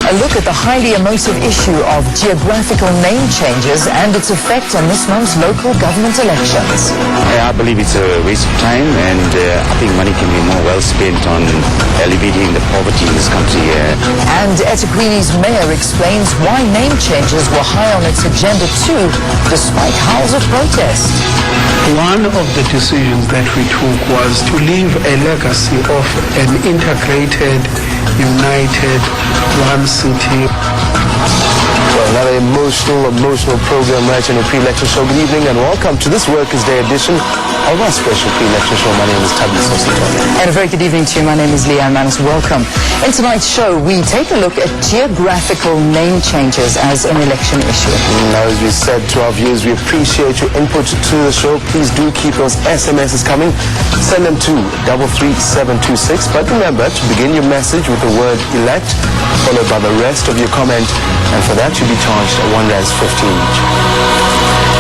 A look at the highly emotive issue of geographical name changes and its effect on this month's local government elections. I believe it's a waste of time, and I think money can be more well spent on alleviating the poverty in this country. And eThekwini's mayor explains why name changes were high on its agenda too, despite howls of protest. One of the decisions that we took was to leave a legacy of an integrated, united, one city. Well, another emotional program right in the pre-election show. Good evening and welcome to this Workers' Day edition of our special pre-election show. My name is SABC2. And a very good evening to you. My name is Leanne Manus. Welcome. In tonight's show, we take a look at geographical name changes as an election issue. Now, as we said to our viewers, we appreciate your input to the show. Please do keep those SMSs coming. Send them to 33726. But remember to begin your message with the word elect, followed by the rest of your comment. And for that, you'll be charged R1.15 each.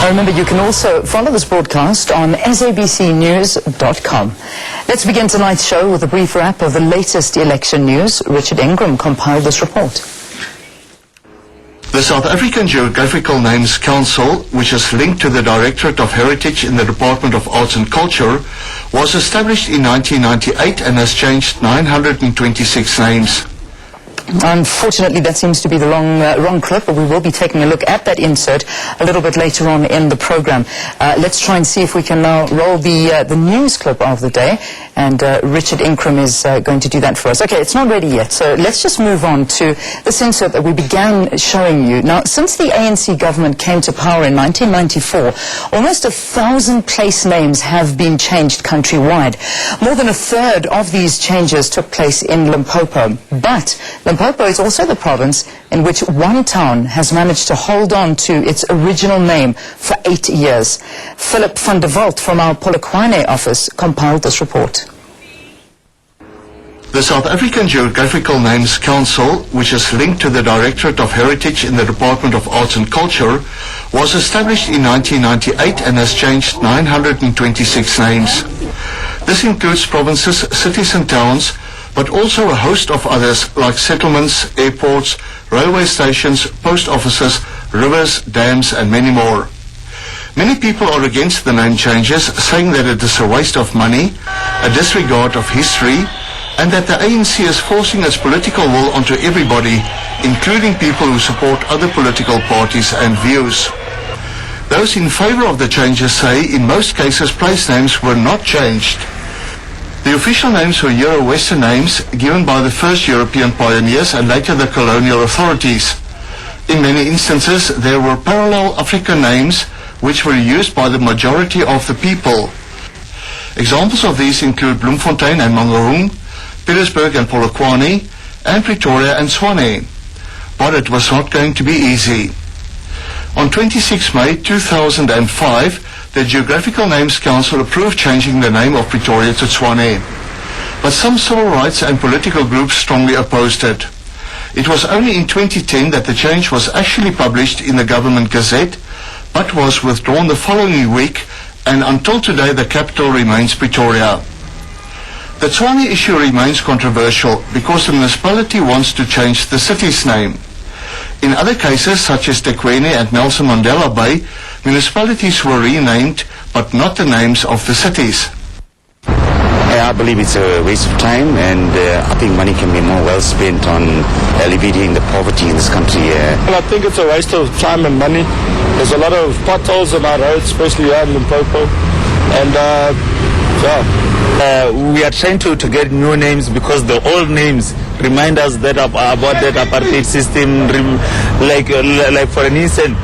Remember, you can also follow this broadcast on SABCnews.com. Let's begin tonight's show with a brief wrap of the latest election news. Richard Ingram compiled this report. The South African Geographical Names Council, which is linked to the Directorate of Heritage in the Department of Arts and Culture, was established in 1998 and has changed 926 names. Unfortunately, that seems to be the wrong clip, but we will be taking a look at that insert a little bit later on in the program. Let's try and see if we can now roll the news clip of the day, and Richard Ingram is going to do that for us. Okay, it's not ready yet, so let's just move on to this insert that we began showing you. Now, since the ANC government came to power in 1994, almost 1,000 place names have been changed countrywide. More than a third of these changes took place in Limpopo, but Limpopo is also the province in which one town has managed to hold on to its original name for 8 years. Philip van der Walt from our Polokwane office compiled this report. The South African Geographical Names Council, which is linked to the Directorate of Heritage in the Department of Arts and Culture, was established in 1998 and has changed 926 names. This includes provinces, cities and towns, but also a host of others like settlements, airports, railway stations, post offices, rivers, dams and many more. Many people are against the name changes, saying that it is a waste of money, a disregard of history, and that the ANC is forcing its political will onto everybody, including people who support other political parties and views. Those in favor of the changes say in most cases place names were not changed. The official names were Euro-Western names given by the first European pioneers and later the colonial authorities. In many instances, there were parallel African names which were used by the majority of the people. Examples of these include Bloemfontein and Mangaung, Petersburg and Polokwane, and Pretoria and Tshwane. But it was not going to be easy. On 26 May 2005, the Geographical Names Council approved changing the name of Pretoria to Tshwane. But some civil rights and political groups strongly opposed it. It was only in 2010 that the change was actually published in the Government Gazette, but was withdrawn the following week, and until today the capital remains Pretoria. The Tshwane issue remains controversial because the municipality wants to change the city's name. In other cases, such as eThekwini and Nelson Mandela Bay, municipalities were renamed, but not the names of the cities. I believe it's a waste of time, and I think money can be more well spent on alleviating the poverty in this country. Well, I think it's a waste of time and money. There's a lot of potholes on our roads, especially here in Limpopo, and we are trying to get new names because the old names remind us that about that apartheid system. Like for an instance,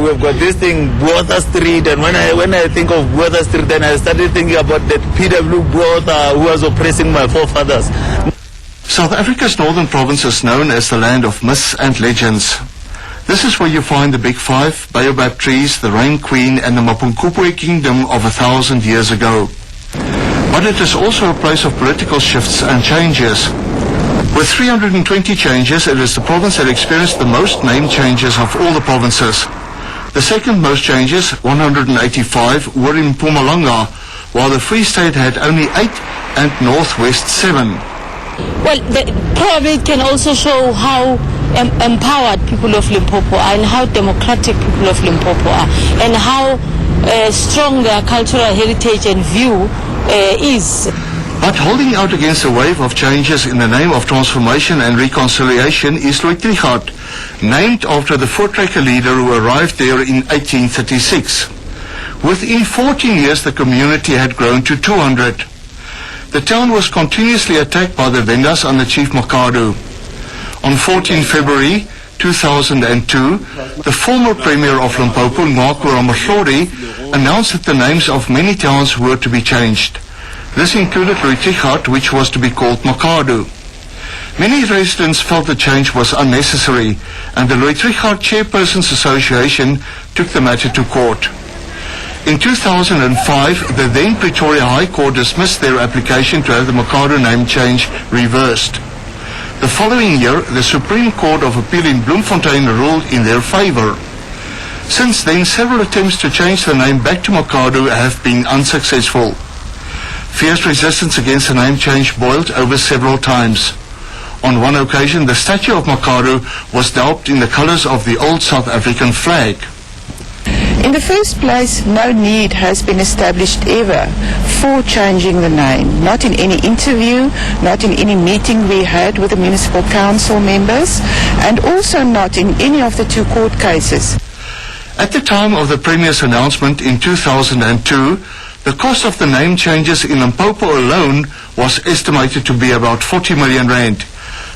we've got this thing, Buotha Street, and when I think of Buotha Street, then I started thinking about that PW Buotha who was oppressing my forefathers. South Africa's northern province is known as the land of myths and legends. This is where you find the Big Five, baobab trees, the Rain Queen, and the Mapunkupwe kingdom of 1,000 years ago. But it is also a place of political shifts and changes. With 320 changes, it is the province that experienced the most name changes of all the provinces. The second most changes, 185, were in Mpumalanga, while the Free State had only 8 and Northwest 7. Well, probably it can also show how empowered people of Limpopo are and how democratic people of Limpopo are and how strong their cultural heritage and view is. But holding out against a wave of changes in the name of transformation and reconciliation is Louis Trichardt, named after the Voortrekker leader who arrived there in 1836. Within 14 years the community had grown to 200. The town was continuously attacked by the Vendas under Chief Makado. On 14 February 2002, the former Premier of Limpopo, Ngako Ramahlori, announced that the names of many towns were to be changed. This included Louis Trichardt, which was to be called Makado. Many residents felt the change was unnecessary, and the Louis Trichardt Chairpersons Association took the matter to court. In 2005, the then Pretoria High Court dismissed their application to have the Makado name change reversed. The following year, the Supreme Court of Appeal in Bloemfontein ruled in their favor. Since then, several attempts to change the name back to Makado have been unsuccessful. Fierce resistance against the name change boiled over several times. On one occasion, the statue of Makado was daubed in the colors of the old South African flag. In the first place, no need has been established ever for changing the name. Not in any interview, not in any meeting we had with the municipal council members, and also not in any of the two court cases. At the time of the Premier's announcement in 2002, the cost of the name changes in Limpopo alone was estimated to be about 40 million rand.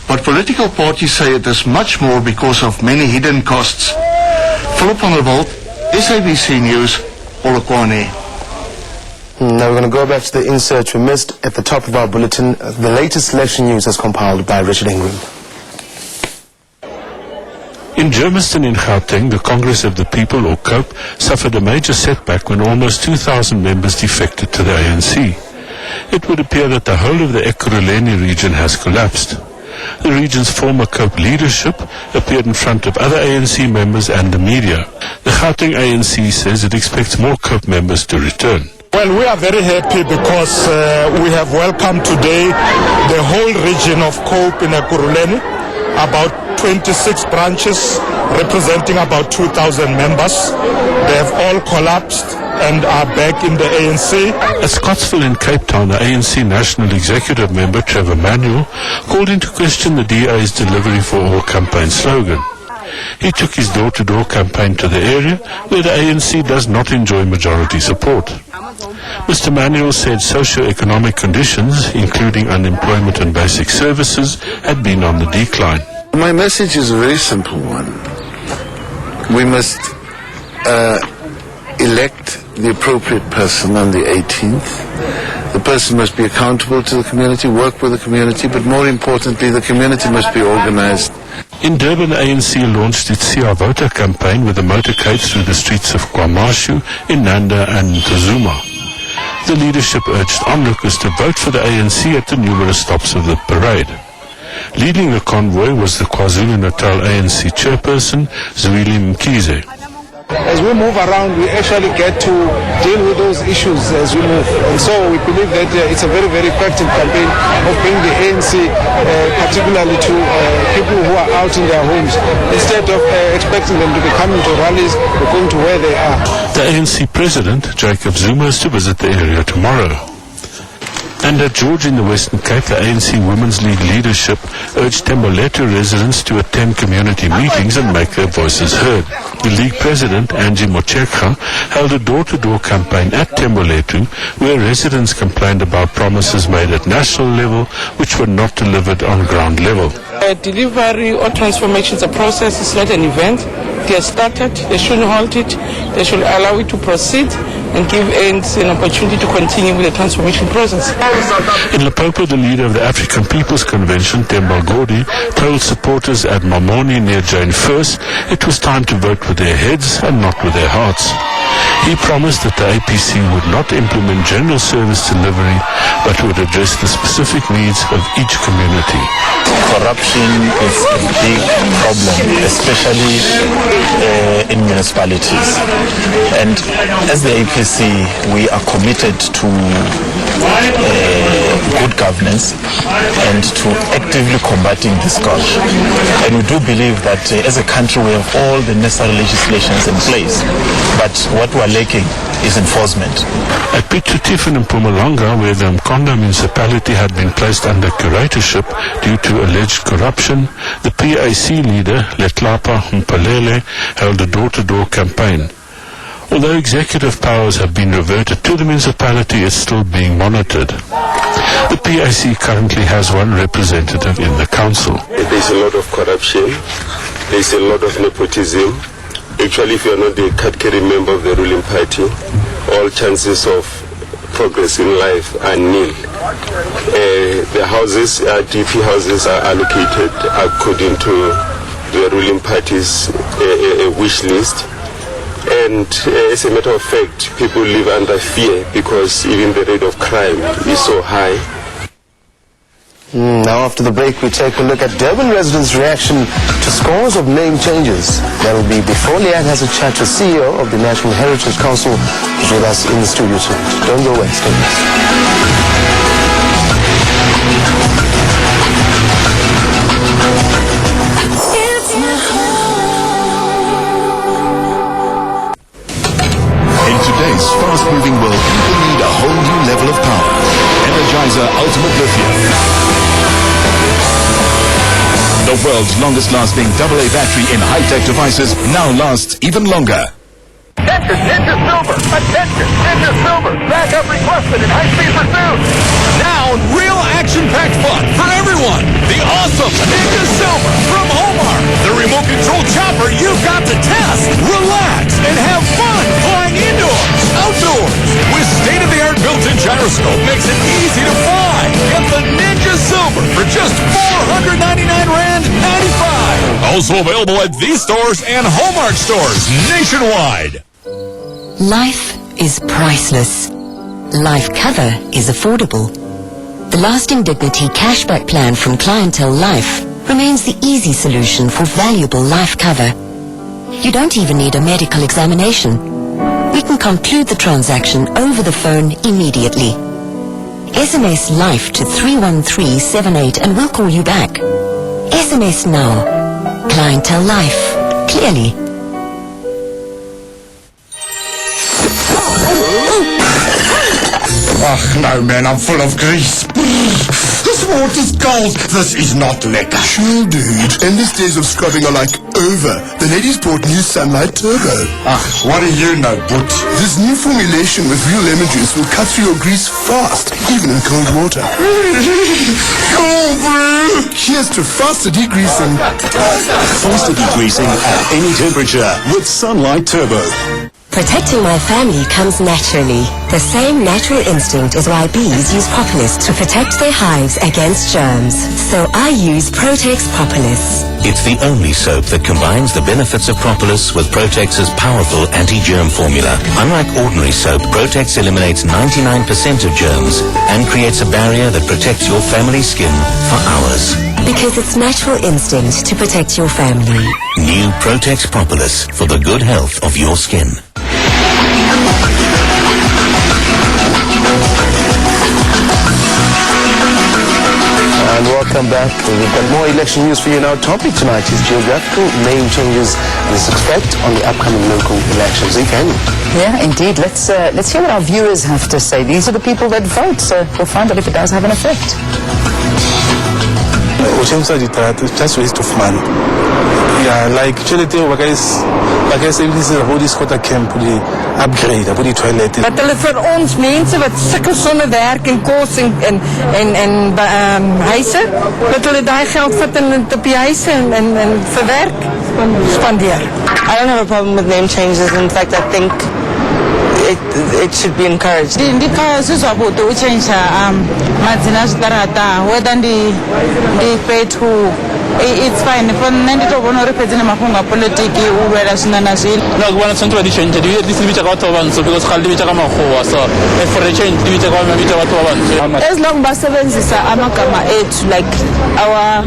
But political parties say it is much more because of many hidden costs. Philip van der Walt, SABC News, Polokwane. Now we're going to go back to the insert we missed at the top of our bulletin. The latest election news is compiled by Richard Ingram. In Germiston in Gauteng, the Congress of the People, or COPE, suffered a major setback when almost 2,000 members defected to the ANC. It would appear that the whole of the Ekurhuleni region has collapsed. The region's former COPE leadership appeared in front of other ANC members and the media. The Gauteng ANC says it expects more COPE members to return. Well, we are very happy because we have welcomed today the whole region of COPE in Ekurhuleni, about 26 branches representing about 2,000 members. They have all collapsed and are back in the ANC. At Scottsville in Cape Town, the ANC National Executive member Trevor Manuel called into question the DA's delivery for all campaign slogan. He took his door-to-door campaign to the area where the ANC does not enjoy majority support. Mr. Manuel said socio-economic conditions, including unemployment and basic services, had been on the decline. My message is a very simple one. We must elect the appropriate person on the 18th. The person must be accountable to the community, work with the community, but more importantly, the community must be organized. In Durban, the ANC launched its Sia Vota campaign with a motorcade through the streets of KwaMashu, Inanda and Ntuzuma. The leadership urged onlookers to vote for the ANC at the numerous stops of the parade. Leading the convoy was the KwaZulu-Natal ANC chairperson, Zweli Mkhize. As we move around, we actually get to deal with those issues as we move. And so we believe that it's a very, very effective campaign of bringing the ANC, particularly to people who are out in their homes. Instead of expecting them to be coming to rallies, we're going to where they are. The ANC president, Jacob Zuma, is to visit the area tomorrow. And at George in the Western Cape, the ANC Women's League leadership urged Temboletu residents to attend community meetings and make their voices heard. The league president, Angie Mochekga, held a door-to-door campaign at Temboletu where residents complained about promises made at national level which were not delivered on ground level. Delivery or transformation is a process, it's not an event. They have started, they shouldn't halt it, they should allow it to proceed and give ANC an opportunity to continue with the transformation process. In Limpopo, the leader of the African People's Convention, Themba Godi, told supporters at Mamoni near Jane First it was time to vote with their heads and not with their hearts. He promised that the APC would not implement general service delivery but would address the specific needs of each community. Corruption is a big problem, especially in municipalities. And as the APC, we are committed to good governance and to actively combating this scourge. And we do believe that as a country we have all the necessary legislations in place, but what we are lacking is enforcement. At Piet Retief in Mpumalanga, where the Mkonda municipality had been placed under curatorship due to alleged corruption, the PAC leader, Letlapa Mpalele, held a door-to-door campaign. Although executive powers have been reverted to the municipality, it's still being monitored. The PAC currently has one representative in the council. There's a lot of corruption, there's a lot of nepotism. Actually, if you're not the card-carrying member of the ruling party, all chances of progress in life are nil. The houses, DP houses, are allocated according to the ruling party's wish list. And as a matter of fact, people live under fear because even the rate of crime is so high. Now after the break, we take a look at Durban residents' reaction to scores of name changes. That will be before Leanne has a chat to CEO of the National Heritage Council, who's with us in the studio tonight. Don't go away, stay with us. In today's fast-moving world, people need a whole new level of power. Energizer Ultimate Lithium. The world's longest-lasting AA battery in high-tech devices now lasts even longer. Attention, Ninja Silver! Attention, Ninja Silver! Backup requested in high-speed pursuit! Now, real action-packed fun for everyone! The awesome Ninja Silver from Omar! The remote-control chopper you've got to test, relax, and have fun flying indoors, outdoors! With state-of-the-art built-in gyroscope makes it easy to fly! Get the Ninja Silver for just R499.95! Also available at these stores and Hallmark stores nationwide! Life is priceless. Life cover is affordable. The Lasting Dignity Cashback Plan from Clientele Life remains the easy solution for valuable life cover. You don't even need a medical examination. We can conclude the transaction over the phone immediately. SMS LIFE to 31378 and we'll call you back. SMS now. Clientele Life. Clearly. Ach, no, man, I'm full of grease. This water's cold. This is not lekker. Chill, dude. Endless days of scrubbing are like over. The ladies brought new Sunlight Turbo. Ach, what do you know, Boot? This new formulation with real lemon juice will cut through your grease fast, even in cold water. Cool, bro. Cheers to faster degreasing. Faster degreasing at any temperature with Sunlight Turbo. Protecting my family comes naturally. The same natural instinct is why bees use propolis to protect their hives against germs. So I use Protex Propolis. It's the only soap that combines the benefits of propolis with Protex's powerful anti-germ formula. Unlike ordinary soap, Protex eliminates 99% of germs and creates a barrier that protects your family's skin for hours. Because it's natural instinct to protect your family. New Protex Propolis for the good health of your skin. And welcome back. We've got more election news for you. Now, topic tonight is geographical name changes and its effect on the upcoming local elections. Yeah, indeed. Let's hear what our viewers have to say. These are the people that vote, so we'll find out if it does have an effect. It's just waste of money. Yeah, like charity guys, like I said, this is a body squatter camp, the upgrade, the toilet. Wat hulle vir ons mense wat sukkel sonder werk en kos en huise, dat hulle daai geld vat en op die huise en vir werk spandeer. I don't have a problem with name changes. In fact, I think it should be encouraged. Ndikazizwa kuti uchenja madzina zvitarata whether ndi petu it's fine for nditobona uri pedzi nemafungo apolitiki urwera zvinana zvino nakubona tsanti vadichenja this ndivicha kwatwa vanhu because khali ndivicha kamakhuwa so for a change ndivicha kwamavita vatwa vanhu as long basebenzisa amagama ethu like our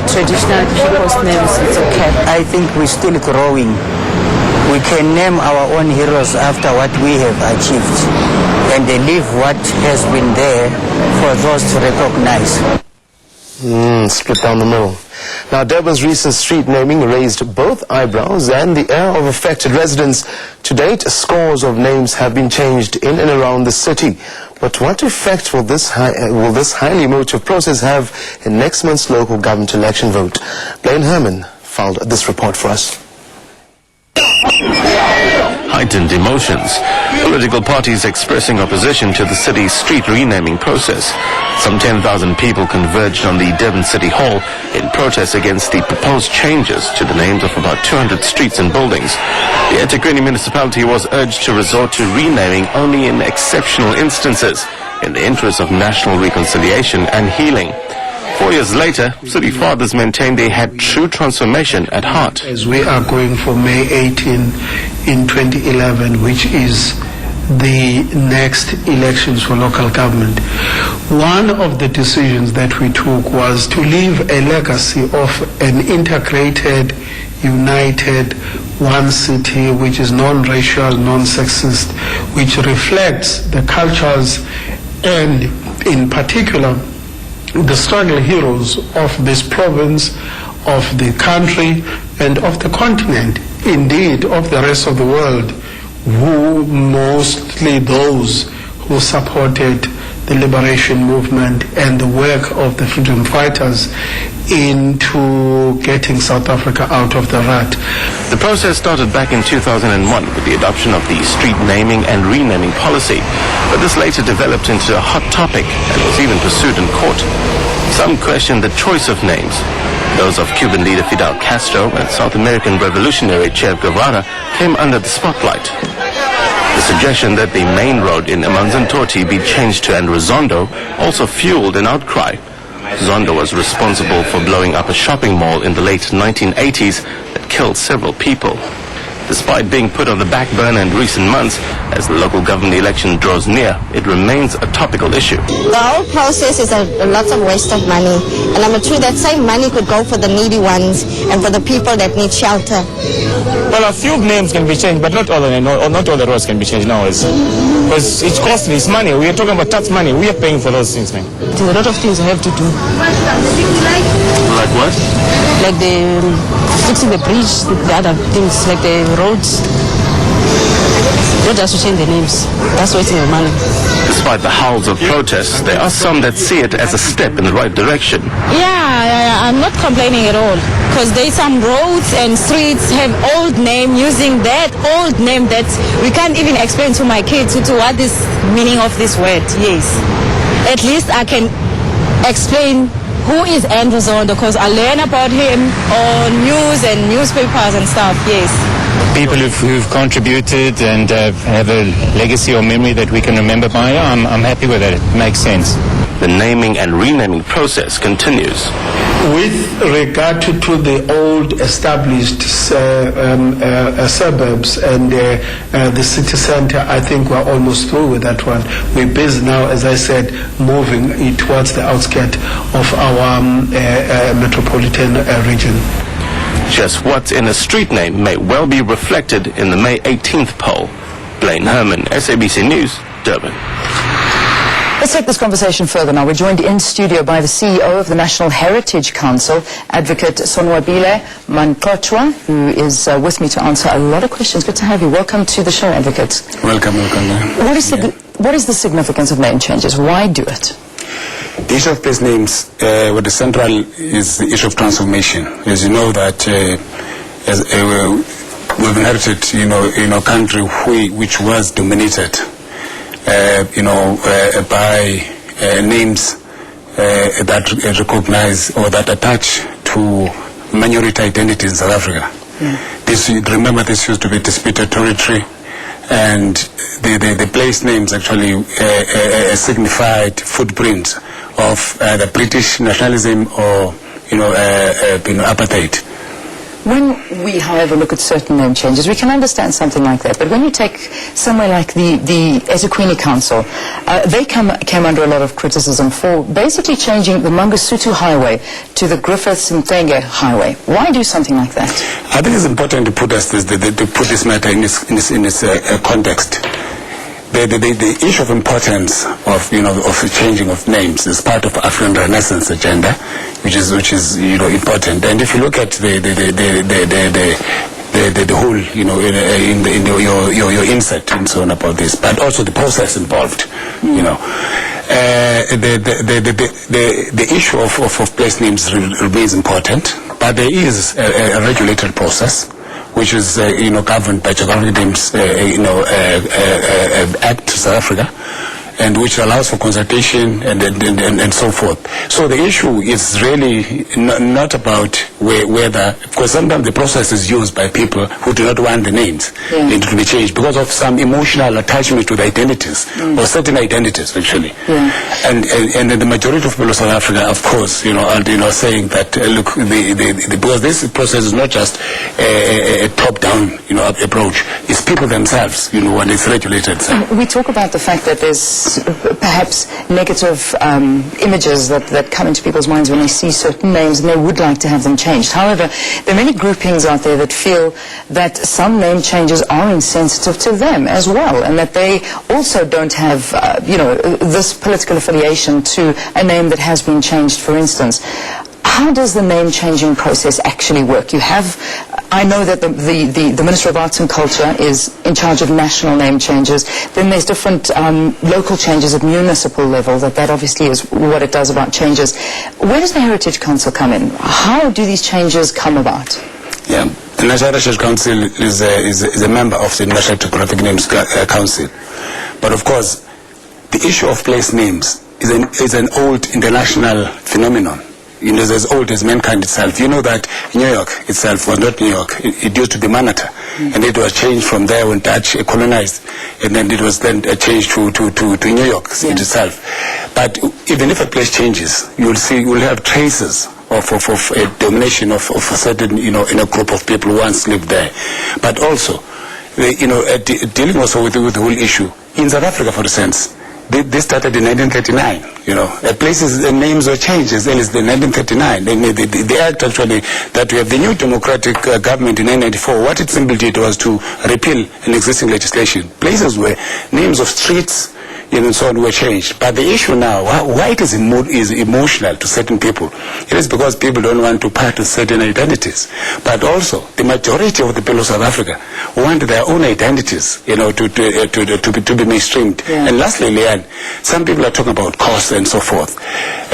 traditional people's names, it's okay. I think we're still growing we can name our own heroes after what we have achieved and leave what has been there for those to recognize. Split down the middle. Now, Durban's recent street naming raised both eyebrows and the air of affected residents. To date, scores of names have been changed in and around the city. But what effect will this highly emotive process have in next month's local government election vote? Blaine Herman filed this report for us. Heightened emotions. Political parties expressing opposition to the city's street renaming process. Some 10,000 people converged on the Durban City Hall in protest against the proposed changes to the names of about 200 streets and buildings. The eThekwini municipality was urged to resort to renaming only in exceptional instances in the interest of national reconciliation and healing. 4 years later, city fathers maintained they had true transformation at heart. As we are going for May 18 in 2011, which is the next elections for local government, one of the decisions that we took was to leave a legacy of an integrated, united, one city which is non-racial, non-sexist, which reflects the cultures and in particular the struggle heroes of this province, of the country, and of the continent, indeed of the rest of the world, who mostly those who supported the liberation movement and the work of the freedom fighters into getting South Africa out of the rut. The process started back in 2001 with the adoption of the street naming and renaming policy, but this later developed into a hot topic and was even pursued in court. Some questioned the choice of names. Those of Cuban leader Fidel Castro and South American revolutionary Che Guevara came under the spotlight. The suggestion that the main road in Amanzimtoti be changed to Andrew Zondo also fueled an outcry. Zondo was responsible for blowing up a shopping mall in the late 1980s that killed several people. Despite being put on the back burner in recent months, as the local government election draws near, it remains a topical issue. The whole process is a lot of waste of money. And I'm sure that same money could go for the needy ones and for the people that need shelter. Well, a few names can be changed, but not all the roads can be changed nowadays. Because it's costly, it's money. We are talking about tax money. We are paying for those things, man. There's a lot of things I have to do. Like what? Like the fixing the bridge, the other things, like the roads. Not just to change the names. That's wasting your money. Despite the howls of protests, there are some that see it as a step in the right direction. Yeah, I'm not complaining at all. Because there's some roads and streets have old name, using that old name that we can't even explain to my kids to what is meaning of this word. Yes. At least I can explain who is Andrew Zondo, because I learn about him on news and newspapers and stuff. Yes. People who've contributed and have a legacy or memory that we can remember by, I'm happy with that. It makes sense. The naming and renaming process continues. With regard to the old established suburbs and the city center, I think we're almost through with that one. We're busy now, as I said, moving towards the outskirts of our metropolitan region. Just what's in a street name may well be reflected in the May 18th poll. Blaine Herman, SABC News, Durban. Let's take this conversation further now. We're joined in studio by the CEO of the National Heritage Council, Advocate Sonwabile Mankochwa, who is with me to answer a lot of questions. Good to have you. Welcome to the show, Advocate. Welcome. What is the significance of name changes? Why do it? The issue of place names, what the central is the issue of transformation. As you know that we've inherited, in a country which was dominated by names that recognize or that attach to minority identity in South Africa. Remember, this used to be disputed territory, and the place names actually signified footprints of the British nationalism or apartheid. When we, however, look at certain name changes, we can understand something like that. But when you take somewhere like the eThekwini Council, they came under a lot of criticism for basically changing the Mangosuthu Highway to the Griffiths-Mthenge Highway. Why do something like that? I think it's important to put this matter in its context. The issue of importance of the changing of names is part of African Renaissance agenda, which is important. And if you look at the whole, in your insert and so on about this, but also the process involved, the issue of place names remains important, but there is a regulated process which is governed by Geographic Names Act South Africa, and which allows for consultation and so forth. So the issue is really not about whether, because sometimes the process is used by people who do not want the names to be changed because of some emotional attachment to the identities or certain identities actually. And the majority of people of South Africa, of course, are saying that look, because this process is not just a top-down approach. It's people themselves, when it's regulated. So. We talk about the fact that there's perhaps negative images that come into people's minds when they see certain names and they would like to have them changed. However, there are many groupings out there that feel that some name changes are insensitive to them as well, and that they also don't have, this political affiliation to a name that has been changed, for instance. How does the name changing process actually work? I know that the Minister of Arts and Culture is in charge of national name changes. Then there's different local changes at municipal level. That obviously is what it does about changes. Where does the Heritage Council come in? How do these changes come about? Yeah, the National Heritage Council is a member of the National Geographic Names Council. But of course, the issue of place names is an old international phenomenon. As old as mankind itself. You know that New York itself was not New York. It used to be Manhattan. And it was changed from there when Dutch colonized. And then it was then changed to New York itself. But even if a place changes, you'll have traces of a domination of a certain, in a group of people who once lived there. But also, dealing also with the whole issue. In South Africa, for instance, this started in 1939, places and names were changed as early as 1939. The act actually that we have the new democratic government in 1994, what it simply did was to repeal an existing legislation. Places where names of streets and so on were changed. But the issue now, why it is emotional to certain people, it is because people don't want to part with certain identities. But also, the majority of the people of South Africa want their own identities, to be mainstreamed. And lastly, Leanne, some people are talking about costs and so forth.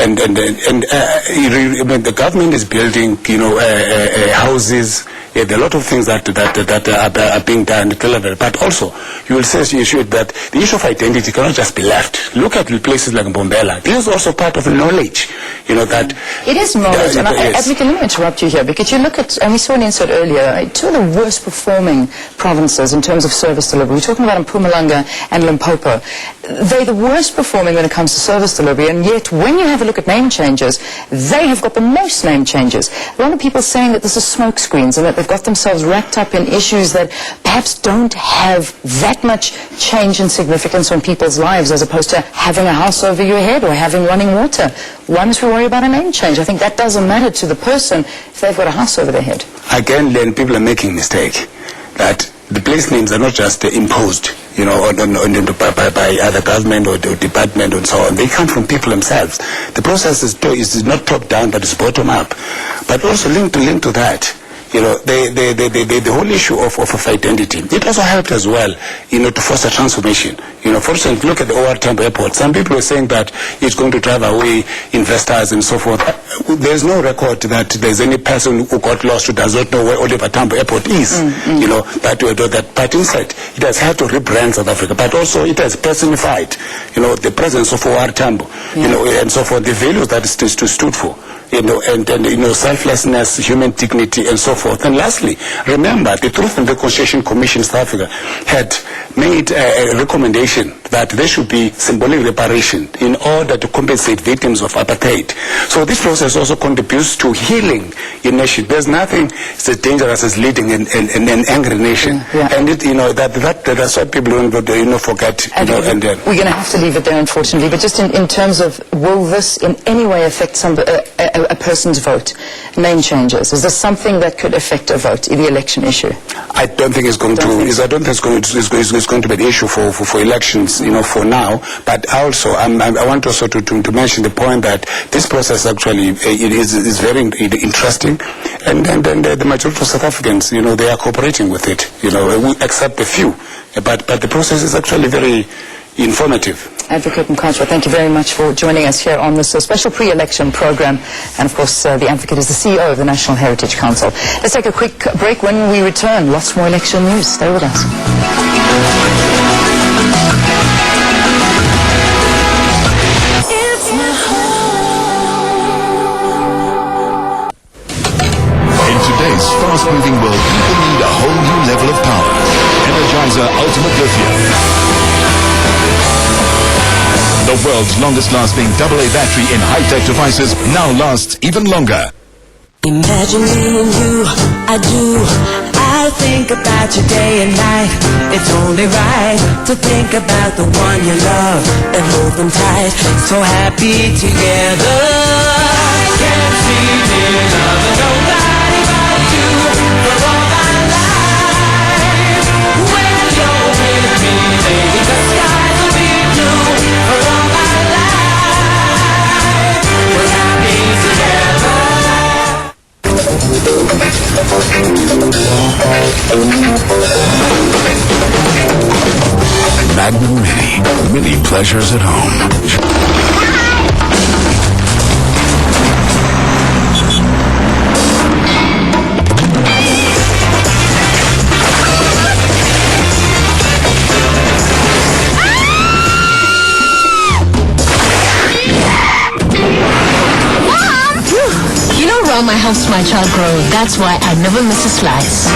And the government is building, houses. There are a lot of things that are being done at the level. But also, you will say that the issue of identity cannot just be left. Look at places like Mbombela. This is also part of knowledge, that... It is knowledge. And Advocate, let me interrupt you here, because you look at, and we saw an insert earlier, two of the worst performing provinces in terms of service delivery. We're talking about Mpumalanga and Limpopo. They're the worst performing when it comes to service delivery, and yet when you have a look at name changes, they have got the most name changes. A lot of people saying that this is smoke screens and that they've got themselves wrapped up in issues that perhaps don't have that much change and significance on people's lives, as opposed to having a house over your head or having running water. Why must we worry about a name change? I think that doesn't matter to the person if they've got a house over their head. Again, then people are making a mistake that the place names are not just imposed, by either government or department and so on. They come from people themselves. The process is not top down, but it's bottom up. But also linked to that, the whole issue of identity. It also helped as well, to foster transformation. For instance, look at the OR Tambo Airport. Some people are saying that it's going to drive away investors and so forth. There's no record that there's any person who got lost who does not know where Oliver Tambo Airport is. That. But instead, it has helped to rebrand South Africa. But also, it has personified, the presence of OR Tambo, and so forth, the values that it stood for. Selflessness, human dignity, and so forth. And lastly, remember, the Truth and Reconciliation Commission in South Africa had made a recommendation that there should be symbolic reparation in order to compensate victims of apartheid. So this process also contributes to healing a nation. There's nothing so dangerous as leading an angry nation. And it, that's what people don't forget. We're going to have to leave it there, unfortunately. But just in terms of, will this in any way affect a person's vote? Name changes. Is this something that could affect a vote, the election issue? I don't think it's going to. I don't think it's going to be an issue for elections, for now. But also, I want also to mention the point that this process actually is very interesting, and the majority of South Africans, they are cooperating with it, except a few. But the process is actually very informative. Advocate Mkhatshwa, thank you very much for joining us here on this special pre-election program. And of course, the Advocate is the CEO of the National Heritage Council. Let's take a quick break. When we return, lots more election news. Stay with us. In today's fast-moving world, people need a whole new level of power. Energizer Ultimate Lithium. The world's longest-lasting AA battery in high-tech devices now lasts even longer. Imagine me and you, I do. I think about you day and night. It's only right to think about the one you love and hold them tight. So happy together. I can't see me loving nobody but you for all my life. When you're with me, baby, the skies will be blue for all my life. We're happy together. Magnum Mini pleasures at home. Rama helps my child grow. That's why I never miss a slice.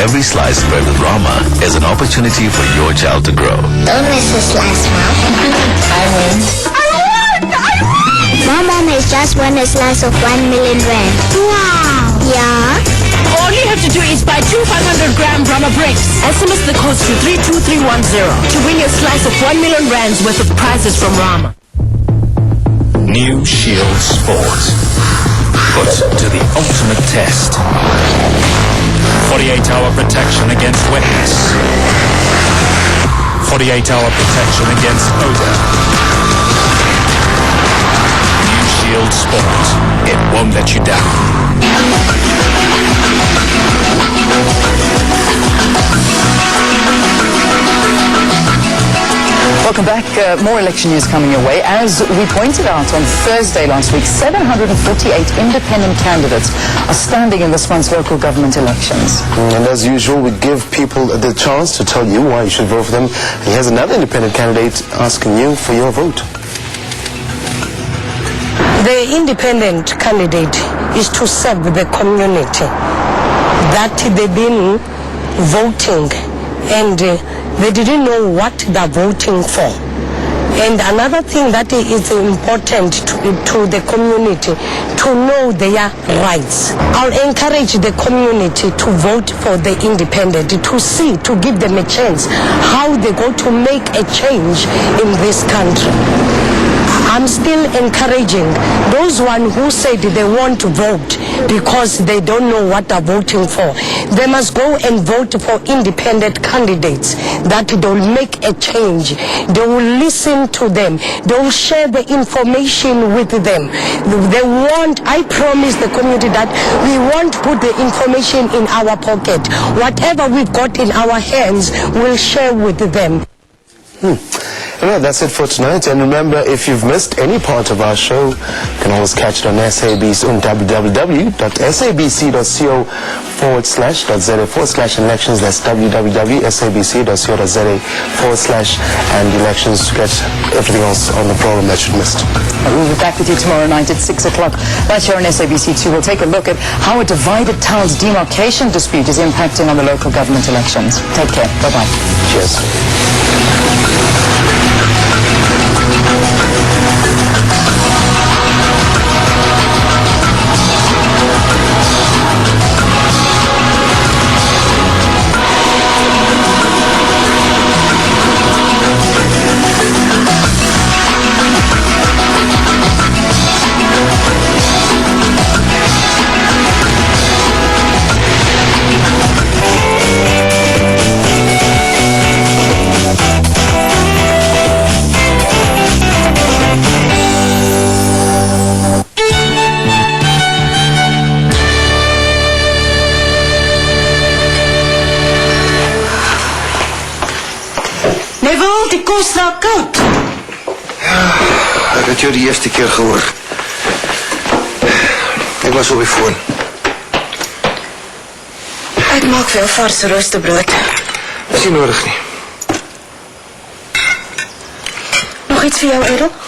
Every slice spread with Rama is an opportunity for your child to grow. Don't miss a slice, Mom. I win. Mom has just won a slice of 1 million rand. Wow. Yeah. All you have to do is buy 2 500-gram Rama bricks. SMS the code to 32310 to win your slice of 1 million rands worth of prizes from Rama. New Shield Sport. Put to the ultimate test. 48-hour protection against wetness. 48-hour protection against odor. New Shield Sport. It won't let you down. Welcome back. More election news coming your way. As we pointed out on Thursday last week, 748 independent candidates are standing in this month's local government elections. And as usual, we give people the chance to tell you why you should vote for them. And here's another independent candidate asking you for your vote. The independent candidate is to serve the community that they've been voting and they didn't know what they're voting for. And another thing that is important to the community, to know their rights. I'll encourage the community to vote for the independent, to give them a chance how they're going to make a change in this country. I'm still encouraging those one who said they want to vote because they don't know what they're voting for. They must go and vote for independent candidates that will make a change. They will listen to them. They will share the information with them. I promise the community that we won't put the information in our pocket. Whatever we've got in our hands, we'll share with them. Well, that's it for tonight. And remember, if you've missed any part of our show, you can always catch it on SABC on www.sabc.co/.za/elections. That's www.sabc.co.za/and-elections to get everything else on the program that you've missed. We'll be back with you tomorrow night at 6 o'clock. Right here on SABC2, we'll take a look at how a divided town's demarcation dispute is impacting on the local government elections. Take care. Bye-bye. Cheers. Neville, die kos raak koud. Ek het jou die eerste keer gehoor. Ek was op die foon. Ek maak vir jou vars roosterbrood. Dis nie nodig nie. Nog iets vir jou, Errol?